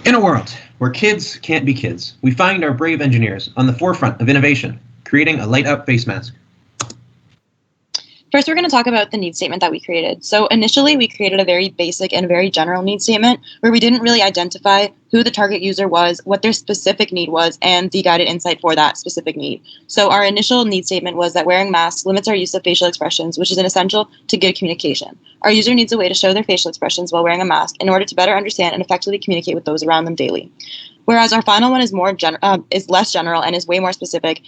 In a world where kids can't be kids, we find our brave engineers on the forefront of innovation, creating a light-up face mask. First, we're going to talk about the need statement that we created. So initially, we created a very basic and very general need statement where we didn't really identify who the target user was, what their specific need was, and the guided insight for that specific need. So our initial need statement was that wearing masks limits our use of facial expressions, which is an essential to good communication. Our user needs a way to show their facial expressions while wearing a mask in order to better understand and effectively communicate with those around them daily. Whereas our final one is is less general and is way more specific.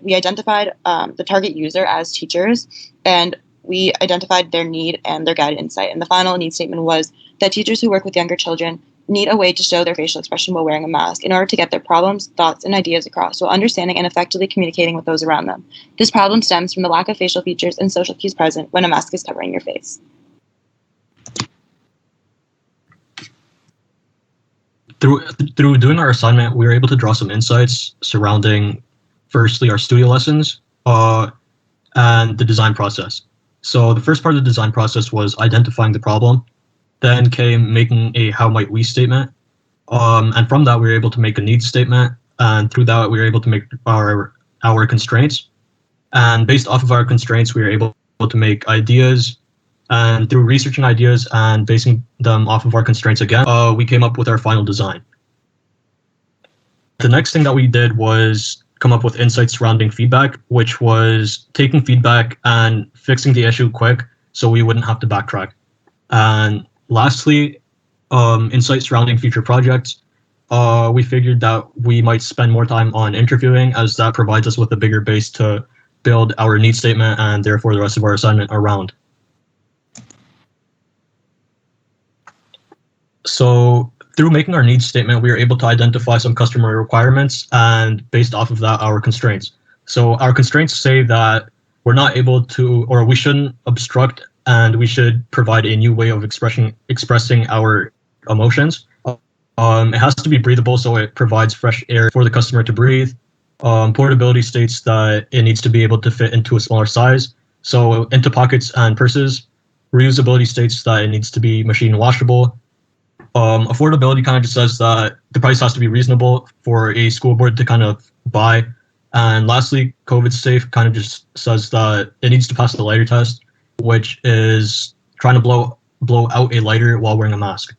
We identified the target user as teachers, and we identified their need and their guided insight. And the final need statement was that teachers who work with younger children need a way to show their facial expression while wearing a mask in order to get their problems, thoughts, and ideas across while understanding and effectively communicating with those around them. This problem stems from the lack of facial features and social cues present when a mask is covering your face. Through doing our assignment, we were able to draw some insights surrounding, firstly, our studio lessons and the design process. So the first part of the design process was identifying the problem. Then came making a how might we statement. And from that, we were able to make a needs statement. And through that, we were able to make our constraints. And based off of our constraints, we were able to make ideas. And through researching ideas and basing them off of our constraints again, we came up with our final design. The next thing that we did was come up with insights surrounding feedback, which was taking feedback and fixing the issue quick so we wouldn't have to backtrack. And lastly, insights surrounding future projects. We figured that we might spend more time on interviewing, as that provides us with a bigger base to build our needs statement and therefore the rest of our assignment around. So through making our needs statement, we were able to identify some customer requirements and based off of that, our constraints. So our constraints say that we're not able to, or we shouldn't obstruct, and we should provide a new way of expressing our emotions. It has to be breathable, so it provides fresh air for the customer to breathe. Portability states that it needs to be able to fit into a smaller size, so into pockets and purses. Reusability states that it needs to be machine washable. Affordability kind of just says that the price has to be reasonable for a school board to kind of buy. And lastly, COVID safe kind of just says that it needs to pass the lighter test, which is trying to blow out a lighter while wearing a mask.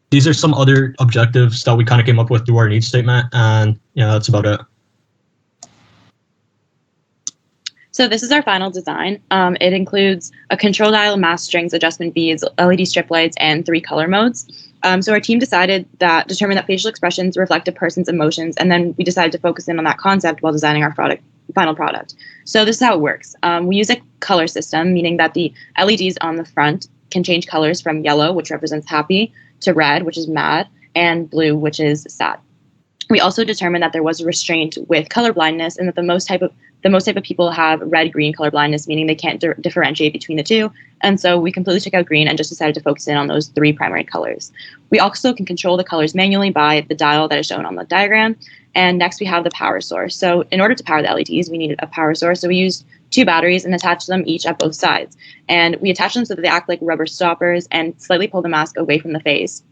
These are some other objectives that we kind of came up with through our needs statement, and yeah, that's about it. So this is our final design. It includes a control dial, mask strings, adjustment beads, LED strip lights, and 3 color modes. So our team determined that facial expressions reflect a person's emotions, and then we decided to focus in on that concept while designing our final product. So this is how it works. We use a color system, meaning that the LEDs on the front can change colors from yellow, which represents happy, to red, which is mad, and blue, which is sad. We also determined that there was a restraint with color blindness, and that the most type of people have red-green color blindness, meaning they can't differentiate between the two. And so we completely took out green and just decided to focus in on those 3 primary colors. We also can control the colors manually by the dial that is shown on the diagram. And next we have the power source. So in order to power the LEDs, we needed a power source. So we used 2 batteries and attached them each at both sides. And we attach them so that they act like rubber stoppers and slightly pull the mask away from the face,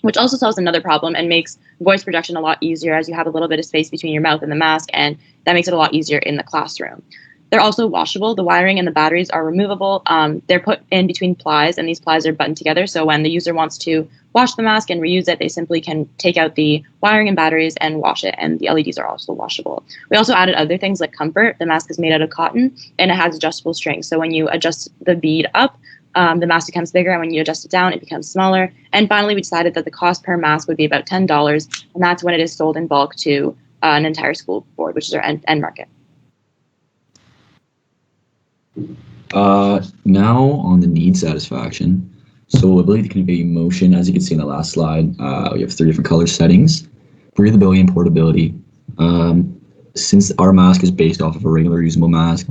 which also solves another problem and makes voice projection a lot easier, as you have a little bit of space between your mouth and the mask, and that makes it a lot easier in the classroom. They're also washable. The wiring and the batteries are removable. They're put in between plies, and these plies are buttoned together, so when the user wants to wash the mask and reuse it, they simply can take out the wiring and batteries and wash it, and the LEDs are also washable. We also added other things like comfort. The mask is made out of cotton, and it has adjustable strings, so when you adjust the bead up, the mask becomes bigger, and when you adjust it down, it becomes smaller. And finally, we decided that the cost per mask would be about $10, and that's when it is sold in bulk to an entire school board, which is our end market. Now on the need satisfaction. So ability to convey emotion, as you can see in the last slide, we have 3 different color settings: breathability and portability. Since our mask is based off of a regular reusable mask,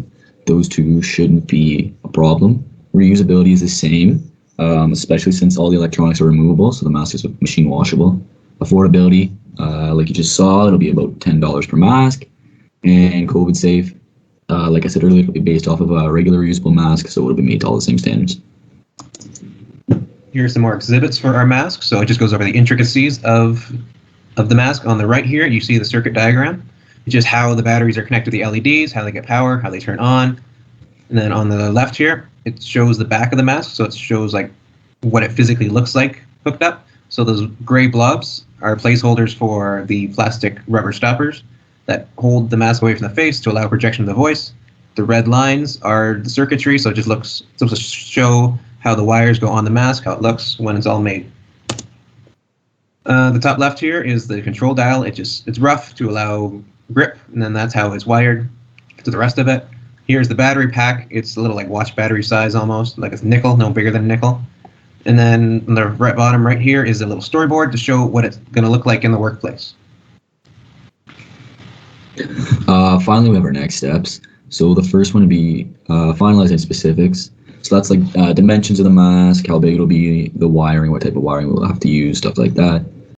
those 2 shouldn't be a problem. Reusability is the same, especially since all the electronics are removable, so the mask is machine washable. Affordability, like you just saw, it'll be about $10 per mask. And COVID safe, like I said earlier, it'll be based off of a regular reusable mask, so it'll be made to all the same standards. Here's some more exhibits for our mask. So it just goes over the intricacies of the mask. On the right here, you see the circuit diagram. It's just how the batteries are connected to the LEDs, how they get power, how they turn on. And then on the left here, it shows the back of the mask. So it shows like what it physically looks like hooked up. So those gray blobs are placeholders for the plastic rubber stoppers that hold the mask away from the face to allow projection of the voice. The red lines are the circuitry, so it just looks supposed to show how the wires go on the mask, how it looks when it's all made. The top left here is the control dial. It's rough to allow grip, and then that's how it's wired to the rest of it. Here's the battery pack. It's a little like watch battery size almost, like it's nickel, no bigger than nickel. And then on the right bottom right here is a little storyboard to show what it's going to look like in the workplace. Finally, we have our next steps. So the first one would be finalizing specifics. So that's like dimensions of the mask, how big it'll be, the wiring, what type of wiring we'll have to use, stuff like that.